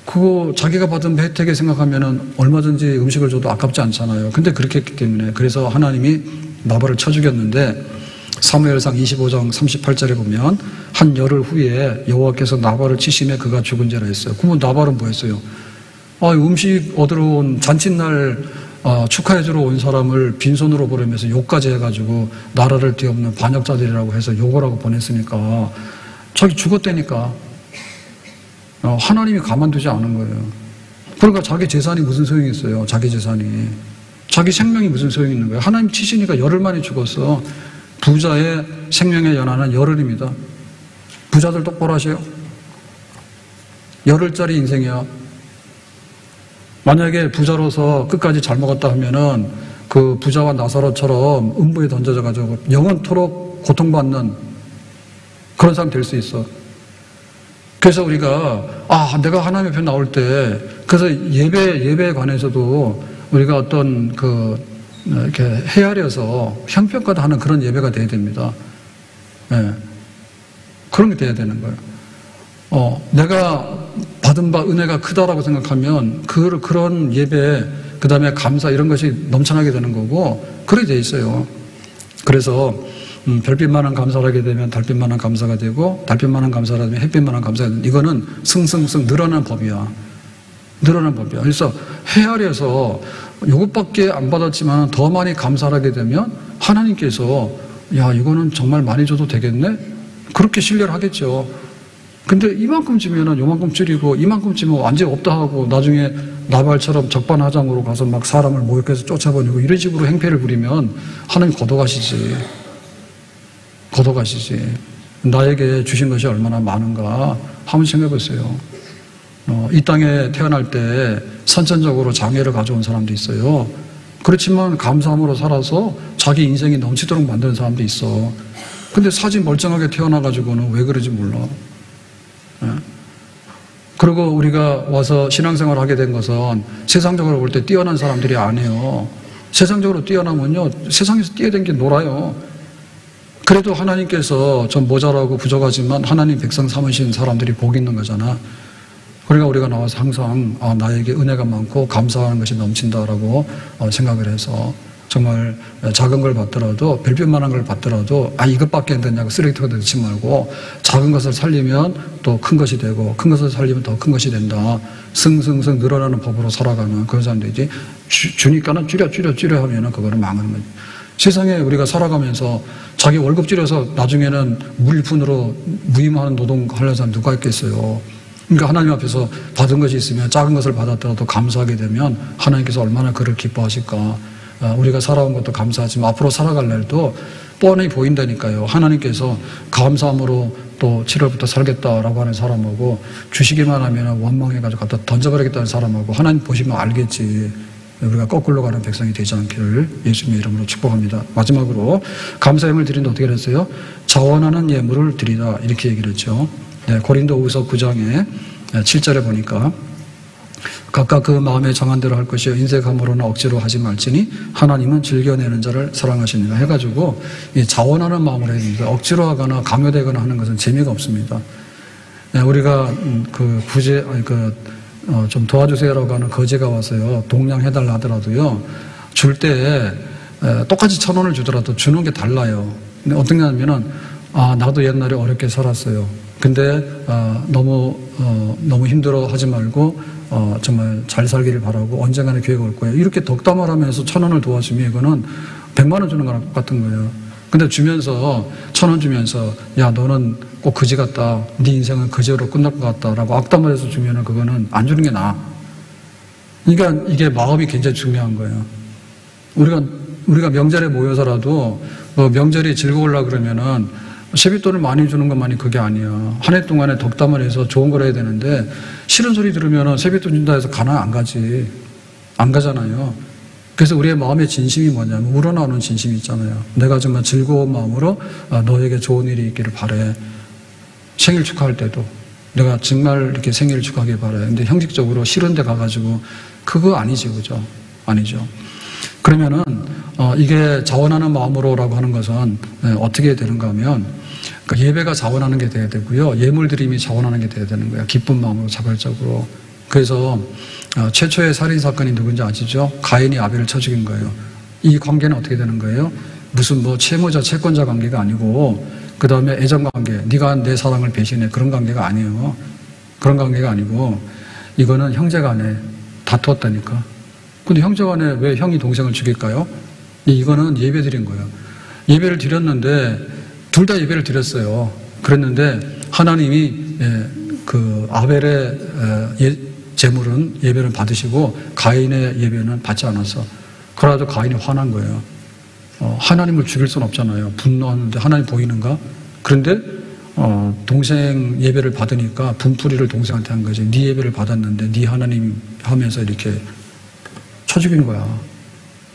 Speaker 1: 그거 자기가 받은 혜택에 생각하면은 얼마든지 음식을 줘도 아깝지 않잖아요. 근데 그렇게 했기 때문에 그래서 하나님이 나발을 쳐 죽였는데 사무엘상 25장 38절에 보면 한 열흘 후에 여호와께서 나발을 치심에 그가 죽은 죄라 했어요. 그러면 나발은 뭐 했어요? 음식 얻으러 온 잔칫날 축하해주러 온 사람을 빈손으로 보내면서 욕까지 해가지고 나라를 뒤엎는 반역자들이라고 해서 욕을 하고 보냈으니까 자기 죽었다니까. 하나님이 가만두지 않은 거예요. 그러니까 자기 재산이 무슨 소용이 있어요. 자기 재산이. 자기 생명이 무슨 소용이 있는 거예요. 하나님 치시니까 열흘 만에 죽었어. 부자의 생명의 연한은 열흘입니다. 부자들 똑바로 하세요. 열흘짜리 인생이야. 만약에 부자로서 끝까지 잘 먹었다 하면은 그 부자와 나사로처럼 음부에 던져져가지고 영원토록 고통받는 그런 사람 될 수 있어. 그래서 우리가 내가 하나님 앞에 나올 때 그래서 예배에 관해서도 우리가 어떤 이렇게 헤아려서 형평가도 하는 그런 예배가 돼야 됩니다. 예. 그런 게 돼야 되는 거예요. 내가 받은 바 은혜가 크다라고 생각하면 그런 예배, 그 다음에 감사 이런 것이 넘쳐나게 되는 거고 그렇게 돼 있어요. 그래서 별빛만한 감사를 하게 되면 달빛만한 감사가 되고 달빛만한 감사를 하면 햇빛만한 감사가 되는 이거는 승승승 늘어나는 법이야. 늘어나는 법이야. 그래서 헤아려서 이것밖에 안 받았지만 더 많이 감사를 하게 되면 하나님께서 야 이거는 정말 많이 줘도 되겠네? 그렇게 신뢰를 하겠죠. 근데 이만큼 주면은 요만큼 줄이고 이만큼 주면 완전히 없다 하고 나중에 나발처럼 적반하장으로 가서 막 사람을 모욕해서 쫓아버리고 이런 식으로 행패를 부리면 하나님 걷어가시지. 나에게 주신 것이 얼마나 많은가 한번 생각해 보세요. 이 땅에 태어날 때 선천적으로 장애를 가져온 사람도 있어요. 그렇지만 감사함으로 살아서 자기 인생이 넘치도록 만드는 사람도 있어. 근데 사지 멀쩡하게 태어나가지고는 왜 그런지 몰라. 그리고 우리가 와서 신앙생활을 하게 된 것은 세상적으로 볼 때 뛰어난 사람들이 아니에요. 세상적으로 뛰어나면요 세상에서 뛰어댕겨 놀아요. 그래도 하나님께서 좀 모자라고 부족하지만 하나님 백성 삼으신 사람들이 복 있는 거잖아. 그러니까 우리가 나와서 항상 나에게 은혜가 많고 감사하는 것이 넘친다라고 생각을 해서 정말 작은 걸 받더라도 별빛만한 걸 받더라도 이것밖에 안 되냐고 쓰레기통에 넣지 말고 작은 것을 살리면 또 큰 것이 되고 큰 것을 살리면 더 큰 것이 된다. 승승승 늘어나는 법으로 살아가는 그런 사람들이지 주니까는 줄여 하면은 그거는 망하는 거지. 세상에 우리가 살아가면서 자기 월급 줄여서 나중에는 무일푼으로 무임하는 노동하려는 사람 누가 있겠어요. 그러니까 하나님 앞에서 받은 것이 있으면 작은 것을 받았더라도 감사하게 되면 하나님께서 얼마나 그를 기뻐하실까. 우리가 살아온 것도 감사하지만 앞으로 살아갈 날도 뻔히 보인다니까요. 하나님께서 감사함으로 또 7월부터 살겠다라고 하는 사람하고 주시기만 하면 원망해가지고 갖다 던져버리겠다는 사람하고 하나님 보시면 알겠지. 우리가 거꾸로 가는 백성이 되지 않기를 예수님의 이름으로 축복합니다. 마지막으로 감사함을 드리는데 어떻게 했어요? 자원하는 예물을 드리다 이렇게 얘기를 했죠. 고린도후서 9장에 7절에 보니까 각각 그 마음에 정한 대로 할 것이요 인색함으로나 억지로 하지 말지니 하나님은 즐겨내는 자를 사랑하시느니라 해가지고 자원하는 마음으로 해야 됩니다. 억지로 하거나 강요되거나 하는 것은 재미가 없습니다. 우리가 좀 도와주세요라고 하는 거지가 와서요 동냥해달라 하더라도요 줄 때 똑같이 1,000원을 주더라도 주는 게 달라요. 근데 어떤 게 하면은 나도 옛날에 어렵게 살았어요. 근데 너무 힘들어 하지 말고 정말 잘 살기를 바라고 언젠가는 기회가 올 거예요. 이렇게 덕담을 하면서 1,000원을 도와주면 이거는 100만 원 주는 거랑 똑같은 거예요. 근데 주면서 1,000원 주면서 야 너는 꼭 거지 같다. 네 인생은 거지로 끝날 것 같다라고 악담을 해서 주면은 그거는 안 주는 게 나아. 그러니까 이게 마음이 굉장히 중요한 거예요. 우리가 명절에 모여서라도 명절이 즐거우려고 그러면은 세뱃돈을 많이 주는 것만이 그게 아니야. 한 해 동안에 덕담을 해서 좋은 걸 해야 되는데 싫은 소리 들으면 세뱃돈 준다 해서 가나 안 가지. 안 가잖아요. 그래서 우리의 마음의 진심이 뭐냐면 우러나오는 진심이 있잖아요. 내가 정말 즐거운 마음으로 너에게 좋은 일이 있기를 바래. 생일 축하할 때도 내가 정말 이렇게 생일 축하하길 바래. 근데 형식적으로 싫은 데 가가지고 그거 아니지, 그죠? 아니죠. 그러면은 이게 자원하는 마음으로라고 하는 것은 어떻게 되는가 하면 예배가 자원하는 게 돼야 되고요. 예물 드림이 자원하는 게 돼야 되는 거예요. 기쁜 마음으로 자발적으로. 그래서 최초의 살인 사건이 누군지 아시죠? 가인이 아벨을 쳐 죽인 거예요. 이 관계는 어떻게 되는 거예요? 무슨 채무자 채권자 관계가 아니고 그 다음에 애정 관계. 네가 내 사랑을 배신해. 그런 관계가 아니에요. 그런 관계가 아니고 이거는 형제간에 다투었다니까. 근데 형제간에 왜 형이 동생을 죽일까요? 이거는 예배 드린 거예요. 예배를 드렸는데 둘 다 예배를 드렸어요. 그랬는데 하나님이 그 아벨의 제물은 예배를 받으시고 가인의 예배는 받지 않았어. 그래가지고 가인이 화난 거예요. 하나님을 죽일 수는 없잖아요. 분노하는데 하나님 보이는가? 그런데 동생 예배를 받으니까 분풀이를 동생한테 한 거지. 네 예배를 받았는데 네 하나님 하면서 이렇게 쳐 죽인 거야.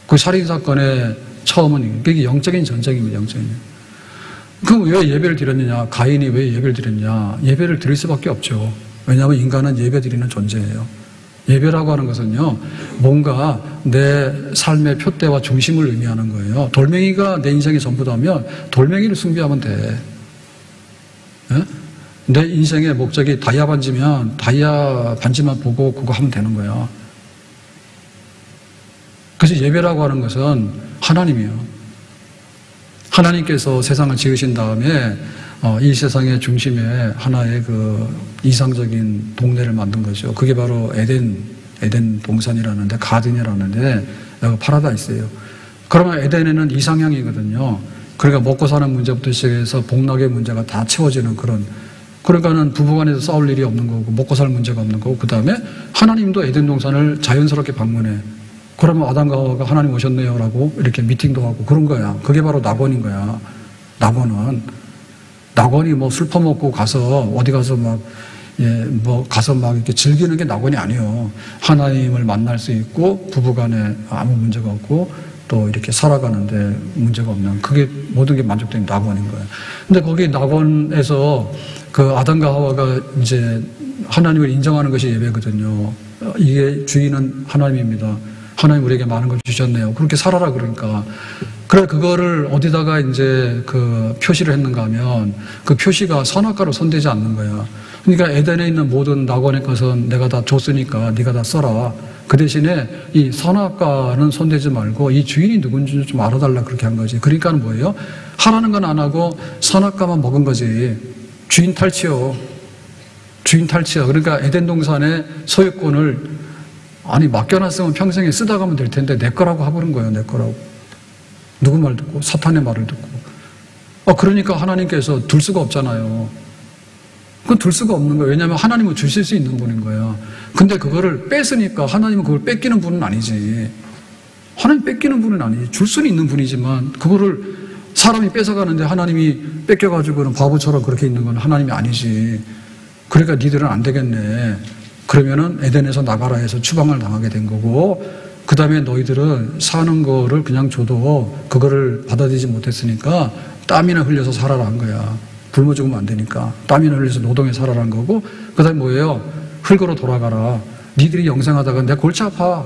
Speaker 1: 그 살인사건의 처음은 그게 영적인 전쟁입니다. 영적인. 그럼 왜 예배를 드렸느냐? 가인이 왜 예배를 드렸냐? 예배를 드릴 수밖에 없죠. 왜냐하면 인간은 예배 드리는 존재예요. 예배라고 하는 것은요, 뭔가 내 삶의 표대와 중심을 의미하는 거예요. 돌멩이가 내 인생의 전부다면 돌멩이를 숭배하면 돼. 예? 내 인생의 목적이 다이아 반지면 다이아 반지만 보고 그거 하면 되는 거야. 그래서 예배라고 하는 것은 하나님이에요. 하나님께서 세상을 지으신 다음에 이 세상의 중심에 하나의 그 이상적인 동네를 만든 거죠. 그게 바로 에덴 동산이라는데, 가든이라는데, 파라다이스예요. 그러면 에덴에는 이상향이거든요. 그러니까 먹고 사는 문제부터 시작해서 복락의 문제가 다 채워지는 그러니까는 부부간에서 싸울 일이 없는 거고, 먹고 살 문제가 없는 거고, 그 다음에 하나님도 에덴 동산을 자연스럽게 방문해. 그러면 아담과 하와가 하나님 오셨네요 라고 이렇게 미팅도 하고 그런 거야. 그게 바로 낙원인 거야. 낙원이 뭐 술 퍼먹고 가서 어디 가서 가서 막 이렇게 즐기는 게 낙원이 아니에요. 하나님을 만날 수 있고 부부간에 아무 문제가 없고 또 이렇게 살아가는데 문제가 없는, 그게 모든 게 만족된 낙원인 거예요. 근데 거기 낙원에서 그 아담과 하와가 이제 하나님을 인정하는 것이 예배거든요. 이게 주인은 하나님입니다. 하나님 우리에게 많은 걸 주셨네요. 그렇게 살아라 그러니까. 그래, 그거를 어디다가 이제 그 표시를 했는가 하면 그 표시가 선악과로 손대지 않는 거야. 그러니까 에덴에 있는 모든 낙원의 것은 내가 다 줬으니까 네가 다 써라. 그 대신에 이 선악과는 손대지 말고 이 주인이 누군지 좀 알아달라 그렇게 한 거지. 그러니까 뭐예요? 하라는 건 안 하고 선악과만 먹은 거지. 주인 탈취요. 그러니까 에덴 동산의 소유권을 맡겨놨으면 평생에 쓰다 가면 될 텐데 내 거라고 해버린 거예요. 내 거라고. 누구 말 듣고? 사탄의 말을 듣고. 그러니까 하나님께서 둘 수가 없잖아요. 그건 둘 수가 없는 거예요. 왜냐하면 하나님은 주실 수 있는 분인 거예요. 근데 그거를 뺐으니까 하나님은 그걸 뺏기는 분은 아니지. 하나님 뺏기는 분은 아니지. 줄 수는 있는 분이지만 그거를 사람이 뺏어가는데 하나님이 뺏겨가지고는 바보처럼 그렇게 있는 건 하나님이 아니지. 그러니까 니들은 안 되겠네. 그러면은 에덴에서 나가라 해서 추방을 당하게 된 거고, 그 다음에 너희들은 사는 거를 그냥 줘도 그거를 받아들이지 못했으니까 땀이나 흘려서 살아라 한 거야. 굶어 죽으면 안 되니까. 땀이나 흘려서 노동에 살아라 한 거고, 그 다음에 뭐예요? 흙으로 돌아가라. 니들이 영생하다가 내 골치 아파.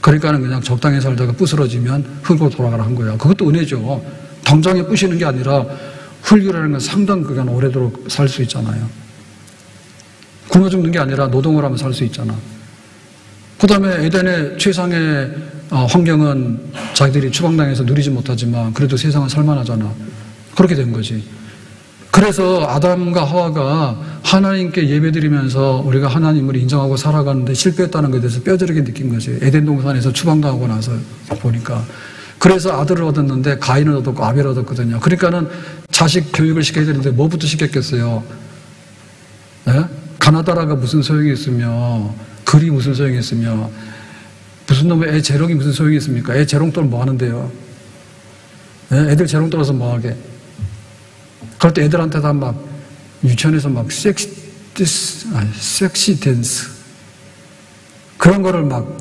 Speaker 1: 그러니까는 그냥 적당히 살다가 부스러지면 흙으로 돌아가라 한 거야. 그것도 은혜죠. 당장에 부시는 게 아니라 흙이라는 건 상당 기간 오래도록 살 수 있잖아요. 굶어 죽는 게 아니라 노동을 하면 살 수 있잖아. 그 다음에 에덴의 최상의 환경은 자기들이 추방당해서 누리지 못하지만 그래도 세상은 살만하잖아. 그렇게 된 거지. 그래서 아담과 하와가 하나님께 예배드리면서 우리가 하나님을 인정하고 살아가는데 실패했다는 것에 대해서 뼈저리게 느낀 거지. 에덴 동산에서 추방당하고 나서 보니까. 그래서 아들을 얻었는데 가인을 얻었고 아벨을 얻었거든요. 그러니까는 자식 교육을 시켜야 되는데 뭐부터 시켰겠어요? 네? 가나다라가 무슨 소용이 있으며, 글이 무슨 소용이 있으며, 무슨 놈의 애 재롱이 무슨 소용이 있습니까? 애 재롱돌 뭐 하는데요? 네? 애들 재롱 떨어서 뭐 하게? 그럴 때 애들한테 다 막 유치원에서 막 섹시 댄스 그런 거를 막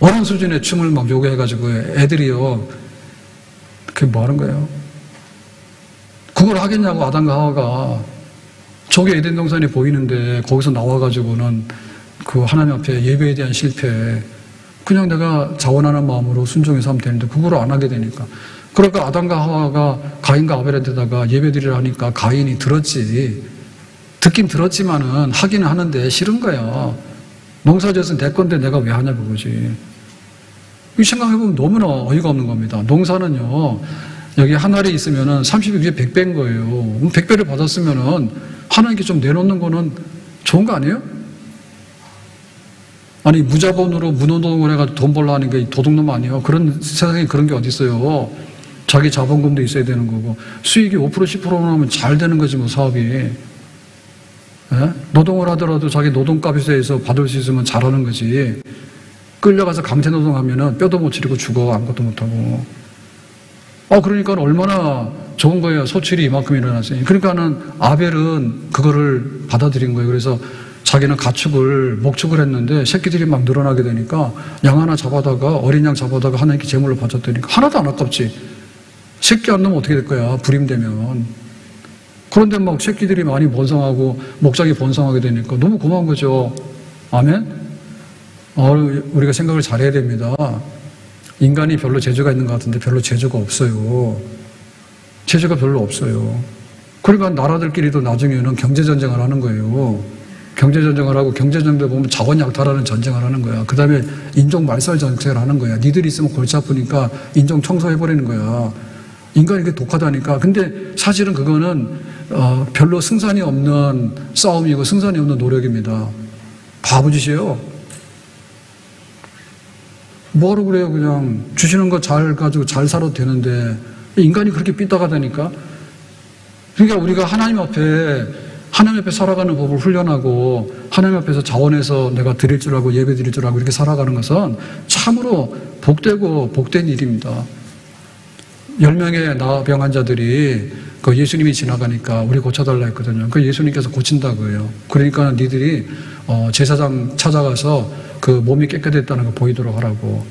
Speaker 1: 어느 수준의 춤을 막 요구해가지고 애들이요, 그게 뭐 하는 거예요? 그걸 하겠냐고 아담과 하와가. 저게 에덴 동산이 보이는데 거기서 나와가지고는 그 하나님 앞에 예배에 대한 실패, 그냥 내가 자원하는 마음으로 순종해서 하면 되는데 그걸 안 하게 되니까. 그러니까 아담과 하와가 가인과 아벨한테다가 예배드리라 하니까 가인이 들었지. 듣긴 들었지만은 하기는 하는데 싫은 거야. 농사지어서 내 건데 내가 왜 하냐 그거지. 이 생각해보면 너무나 어이가 없는 겁니다. 농사는요, 여기 한 알이 있으면은 30이 100배인 거예요. 100배를 받았으면은 하나님께 좀 내놓는 거는 좋은 거 아니에요? 아니, 무자본으로 무노동을 해가지고 돈 벌려 하는 게 도둑놈 아니에요? 그런 세상에 그런 게 어디 있어요? 자기 자본금도 있어야 되는 거고, 수익이 5% 10%만 하면 잘 되는 거지 뭐 사업이. 예? 노동을 하더라도 자기 노동값에서 받을 수 있으면 잘하는 거지. 끌려가서 강제 노동하면은 뼈도 못 치르고 죽어. 아무것도 못하고. 그러니까 얼마나 좋은 거예요. 소출이 이만큼 일어났으니. 그러니까는 아벨은 그거를 받아들인 거예요. 그래서 자기는 목축을 했는데 새끼들이 막 늘어나게 되니까 양 하나 잡아다가 어린 양 잡아다가 하나님께 제물로 바쳤더니 하나도 안 아깝지. 새끼 안 넣으면 어떻게 될 거야? 불임되면. 그런데 막 새끼들이 많이 번성하고 목장이 번성하게 되니까 너무 고마운 거죠. 아멘? 우리가 생각을 잘해야 됩니다. 인간이 별로 재주가 있는 것 같은데 별로 재주가 없어요. 재주가 별로 없어요. 그러니까 나라들끼리도 나중에는 경제전쟁을 하는 거예요. 경제전쟁을 하고 경제전쟁 보면 자원약탈하는 전쟁을 하는 거야. 그 다음에 인종 말살 정책을 하는 거야. 니들이 있으면 골치 아프니까 인종 청소해버리는 거야. 인간이 이렇게 독하다니까. 근데 사실은 그거는 별로 승산이 없는 싸움이고 승산이 없는 노력입니다. 바보짓이에요. 뭐하러 그래요. 그냥 주시는 거 잘 가지고 잘 살아도 되는데 인간이 그렇게 삐딱하다니까. 그러니까 우리가 하나님 앞에 살아가는 법을 훈련하고 하나님 앞에서 자원해서 내가 드릴 줄 알고 예배 드릴 줄 알고 이렇게 살아가는 것은 참으로 복되고 복된 일입니다. 10명의 나병 환자들이 그 예수님이 지나가니까 우리 고쳐달라 했거든요. 그 예수님께서 고친다고 해요. 그러니까 니들이 제사장 찾아가서 그 몸이 깨끗했다는 거 보이도록 하라고.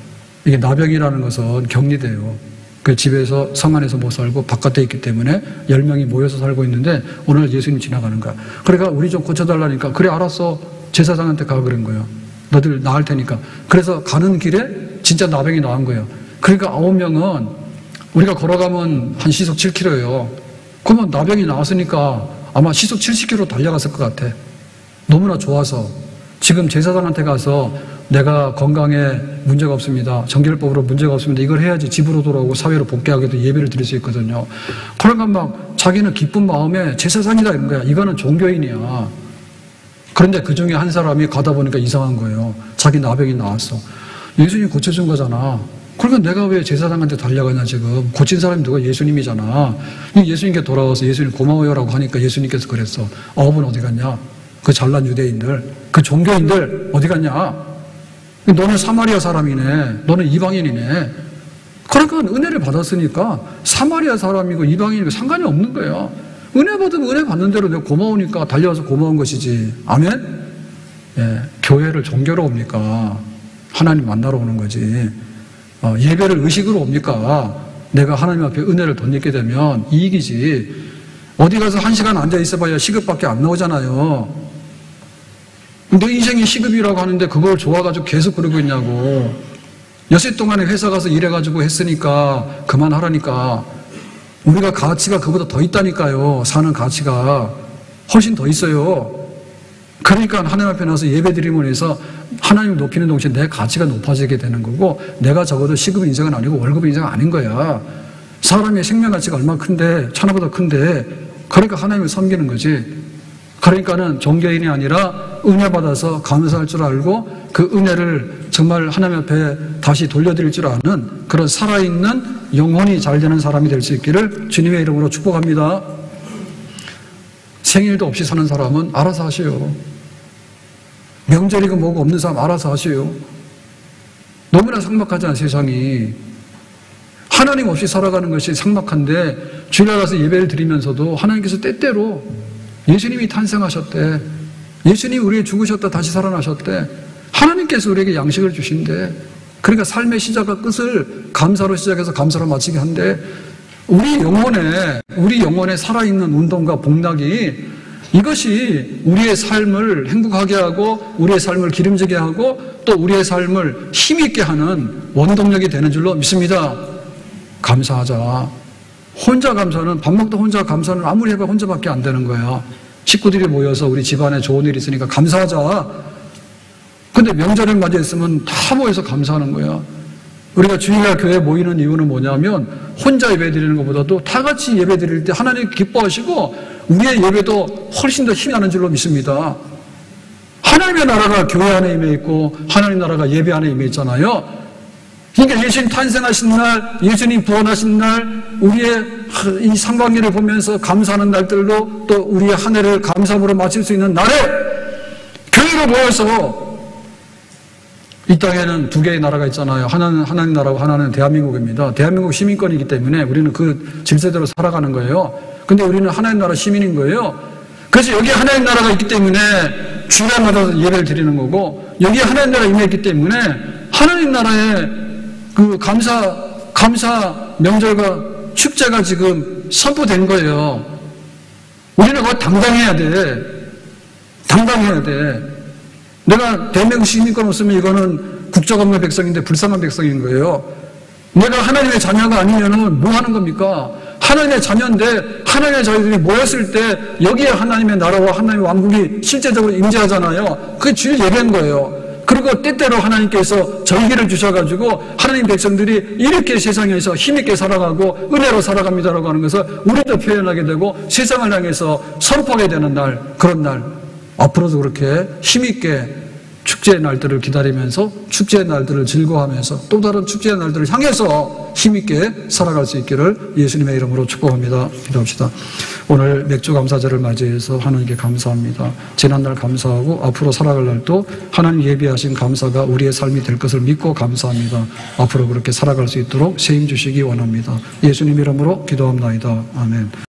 Speaker 1: 이게 나병이라는 것은 격리돼요. 그 집에서 성 안에서 못 살고 바깥에 있기 때문에 10명이 모여서 살고 있는데 오늘 예수님 지나가는 거야. 그러니까 우리 좀 고쳐달라니까 그래 알았어. 제사장한테 가 그런 거예요. 너들 나을 테니까. 그래서 가는 길에 진짜 나병이 나은 거예요. 그러니까 9명은 우리가 걸어가면 한 시속 7km예요. 그러면 나병이 나왔으니까 아마 시속 70km 달려갔을 것 같아. 너무나 좋아서. 지금 제사장한테 가서 내가 건강에 문제가 없습니다. 정결법으로 문제가 없습니다. 이걸 해야지 집으로 돌아오고 사회로 복귀하게도 예배를 드릴 수 있거든요. 그러니까 막 자기는 기쁜 마음에 제사장이다 이런 거야. 이거는 종교인이야. 그런데 그 중에 한 사람이 가다 보니까 이상한 거예요. 자기 나병이 나왔어. 예수님이 고쳐준 거잖아. 그러니까 내가 왜 제사장한테 달려가냐 지금. 고친 사람이 누가? 예수님이잖아. 예수님께 돌아와서 예수님 고마워요라고 하니까 예수님께서 그랬어. 9은 어디 갔냐? 그 잘난 유대인들, 그 종교인들 어디 갔냐? 너는 사마리아 사람이네. 너는 이방인이네. 그러니까 은혜를 받았으니까 사마리아 사람이고 이방인이고 상관이 없는 거야. 은혜 받으면 은혜 받는 대로 내가 고마우니까 달려와서 고마운 것이지. 아멘? 예, 교회를 종교로 옵니까? 하나님 만나러 오는 거지. 예배를 의식으로 옵니까? 내가 하나님 앞에 은혜를 덧입게 되면 이익이지. 어디 가서 1시간 앉아 있어봐야 시급밖에 안 나오잖아요. 내 인생이 시급이라고 하는데 그걸 좋아가지고 계속 그러고 있냐고. 여섯 동안에 회사 가서 일해가지고 했으니까 그만하라니까. 우리가 가치가 그보다 더 있다니까요. 사는 가치가 훨씬 더 있어요. 그러니까 하나님 앞에 나와서 예배 드림을 해서 하나님을 높이는 동시에 내 가치가 높아지게 되는 거고, 내가 적어도 시급 인생은 아니고 월급 인생은 아닌 거야. 사람의 생명 가치가 얼마나 큰데, 천하보다 큰데, 그러니까 하나님을 섬기는 거지. 그러니까는 종교인이 아니라 은혜 받아서 감사할 줄 알고 그 은혜를 정말 하나님 앞에 다시 돌려드릴 줄 아는 그런 살아있는 영혼이 잘 되는 사람이 될 수 있기를 주님의 이름으로 축복합니다. 생일도 없이 사는 사람은 알아서 하시오. 명절이고 뭐고 없는 사람 알아서 하시오. 너무나 삭막하잖아 세상이. 하나님 없이 살아가는 것이 삭막한데 주일날 가서 예배를 드리면서도 하나님께서 때때로 예수님이 탄생하셨대. 예수님이 우리에게 죽으셨다 다시 살아나셨대. 하나님께서 우리에게 양식을 주신대. 그러니까 삶의 시작과 끝을 감사로 시작해서 감사로 마치게 한대. 우리 영혼에 살아있는 운동과 복락이 이것이 우리의 삶을 행복하게 하고 우리의 삶을 기름지게 하고 또 우리의 삶을 힘있게 하는 원동력이 되는 줄로 믿습니다. 감사하자. 혼자 감사는, 밥 먹다 혼자 감사는 아무리 해봐 혼자밖에 안 되는 거야. 식구들이 모여서 우리 집안에 좋은 일이 있으니까 감사하자. 근데 명절을 맞이했으면 다 모여서 감사하는 거야. 우리가 주일날 교회에 모이는 이유는 뭐냐면 혼자 예배 드리는 것보다도 다 같이 예배 드릴 때 하나님 기뻐하시고 우리의 예배도 훨씬 더 힘이 나는 줄로 믿습니다. 하나님의 나라가 교회 안에 임해 있고 하나님 나라가 예배 안에 임해 있잖아요. 그러니까 예수님 탄생하신 날, 예수님 부활하신 날, 우리의 이 상반기를 보면서 감사하는 날들로 또 우리의 한 해를 감사함으로 마칠 수 있는 날에 교회로 모여서 이 땅에는 두 개의 나라가 있잖아요. 하나는 하나님 나라고 하나는 대한민국입니다. 대한민국 시민권이기 때문에 우리는 그 질서대로 살아가는 거예요. 근데 우리는 하나님 나라 시민인 거예요. 그래서 여기에 하나님 나라가 있기 때문에 주일마다 예배를 드리는 거고, 여기에 하나님 나라가 임했기 때문에 하나님 나라의 그 감사 명절과 축제가 지금 선포된 거예요. 우리는 그거 당당해야 돼. 당당해야 돼. 내가 대한민국 시민권 없으면 이거는 국적 없는 백성인데 불쌍한 백성인 거예요. 내가 하나님의 자녀가 아니면은 뭐 하는 겁니까? 하나님의 자녀인데 하나님의 자녀들이 모였을 때 여기에 하나님의 나라와 하나님의 왕국이 실제적으로 임재하잖아요. 그게 주일 예배인 거예요. 그리고 때때로 하나님께서 절기를 주셔가지고 하나님 백성들이 이렇게 세상에서 힘있게 살아가고 은혜로 살아갑니다라고 하는 것을 우리도 표현하게 되고 세상을 향해서 선포하게 되는 날, 그런 날, 앞으로도 그렇게 힘있게 축제의 날들을 기다리면서 축제의 날들을 즐거워하면서 또 다른 축제의 날들을 향해서 힘있게 살아갈 수 있기를 예수님의 이름으로 축복합니다. 기도합시다. 오늘 맥주 감사절을 맞이해서 하나님께 감사합니다. 지난날 감사하고 앞으로 살아갈 날도 하나님 예비하신 감사가 우리의 삶이 될 것을 믿고 감사합니다. 앞으로 그렇게 살아갈 수 있도록 새 힘 주시기 원합니다. 예수님 이름으로 기도합나이다. 아멘.